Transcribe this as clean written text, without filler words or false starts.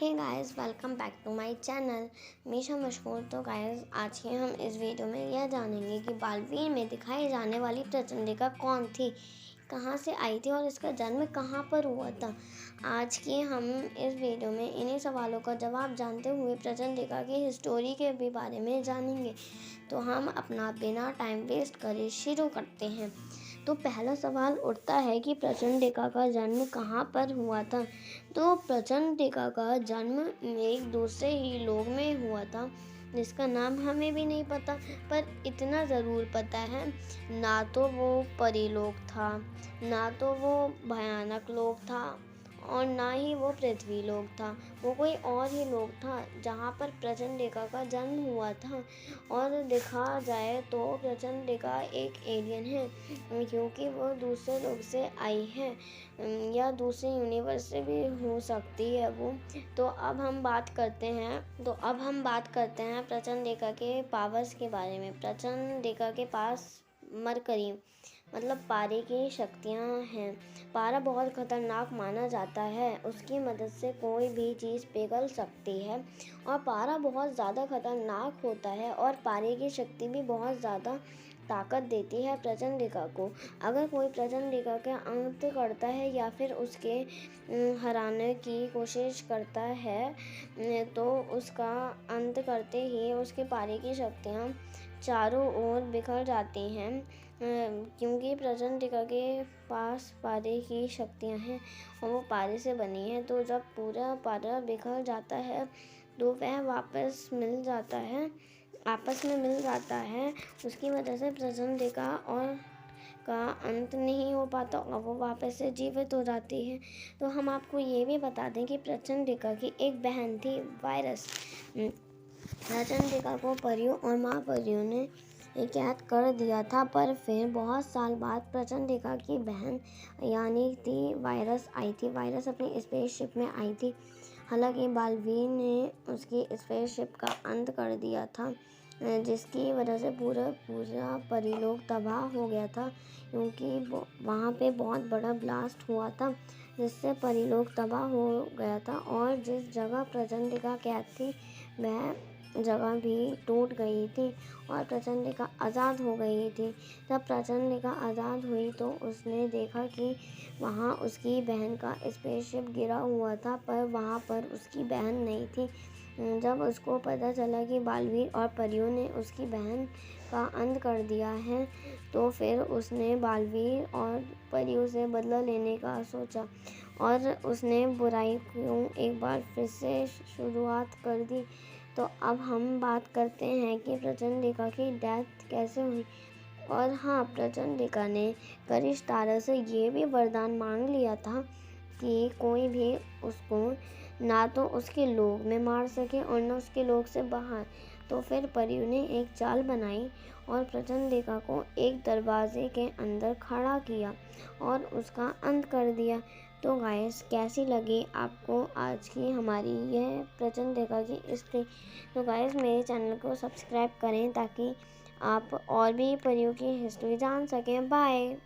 Hey guys, welcome back to my channel Misha Mashhoor. तो guys, आज के हम इस वीडियो में यह जानेंगे कि बालवीर में दिखाई जाने वाली प्रचंडिका कौन थी, कहां से आई थी और इसका जन्म कहां पर हुआ था। आज के हम इस वीडियो में इन्हीं सवालों का जवाब जानते हुए प्रचंडिका की हिस्टोरी के भी बारे में जानेंगे। तो हम अपना बिना टाइम वेस्ट करे शुरू करते हैं। तो पहला सवाल उठता है कि प्रचंडिका का जन्म कहाँ पर हुआ था। तो प्रचंडिका का जन्म एक दूसरे ही लोक में हुआ था, जिसका नाम हमें भी नहीं पता, पर इतना ज़रूर पता है, ना तो वो परीलोक था, ना तो वो भयानक लोक था, और ना ही वो पृथ्वी लोक था। वो कोई और ही लोक था जहाँ पर प्रचंडिका का जन्म हुआ था। और देखा जाए तो प्रचंडिका एक एलियन है, क्योंकि वो दूसरे लोक से आई है, या दूसरे यूनिवर्स से भी हो सकती है वो। तो अब हम बात करते हैं प्रचंडिका के पावर्स के बारे में। प्रचंडिका के पास मरकरी मतलब पारे की शक्तियाँ हैं। पारा बहुत खतरनाक माना जाता है, उसकी मदद से कोई भी चीज़ पिघल सकती है, और पारा बहुत ज़्यादा खतरनाक होता है, और पारे की शक्ति भी बहुत ज़्यादा ताकत देती है प्रचंडिका को। अगर कोई प्रचंडिका का अंत करता है या फिर उसके हराने की कोशिश करता है, तो उसका अंत करते ही उसके पारे की शक्तियाँ चारों ओर बिखर जाती हैं, क्योंकि प्रचंडिका के पास पारे की शक्तियाँ हैं और वो पारे से बनी है। तो जब पूरा पारा बिखर जाता है तो वह आपस में मिल जाता है। उसकी वजह से प्रचंडिका और का अंत नहीं हो पाता और वो वापस से जीवित हो जाती है। तो हम आपको ये भी बता दें कि प्रचंडिका की एक बहन थी, वायरस। प्रचंडिका को परियों और महापरियों ने कैद कर दिया था, पर फिर बहुत साल बाद प्रचंडिका की बहन यानी थी वायरस आई थी। वायरस अपनी स्पेसशिप में आई थी। हालांकि बालवीर ने उसकी स्पेसशिप का अंत कर दिया था, जिसकी वजह से पूरा परीलोक तबाह हो गया था, क्योंकि वहाँ पे बहुत बड़ा ब्लास्ट हुआ था, जिससे परीलोक तबाह हो गया था। और जिस जगह प्रचंडिका कैद थी वह जगह भी टूट गई थी और प्रचंडिका आज़ाद हो गई थी। जब प्रचंडिका आज़ाद हुई तो उसने देखा कि वहाँ उसकी बहन का स्पेसशिप गिरा हुआ था, पर वहाँ पर उसकी बहन नहीं थी। जब उसको पता चला कि बालवीर और परियों ने उसकी बहन का अंत कर दिया है, तो फिर उसने बालवीर और परियों से बदला लेने का सोचा, और उसने बुराई को एक बार फिर से शुरुआत कर दी। तो अब हम बात करते हैं कि प्रचंडिका की डेथ कैसे हुई। और हाँ, प्रचंडिका ने करिश्तारा से ये भी वरदान मांग लिया था कि कोई भी उसको ना तो उसके लोक में मार सके और न उसके लोक से बाहर। तो फिर परियों ने एक चाल बनाई और प्रचंडिका को एक दरवाजे के अंदर खड़ा किया और उसका अंत कर दिया। तो गाइस, कैसी लगी आपको आज की हमारी यह प्रचंडिका की हिस्ट्री। तो गाइस, मेरे चैनल को सब्सक्राइब करें ताकि आप और भी परियों की हिस्ट्री जान सकें। बाय।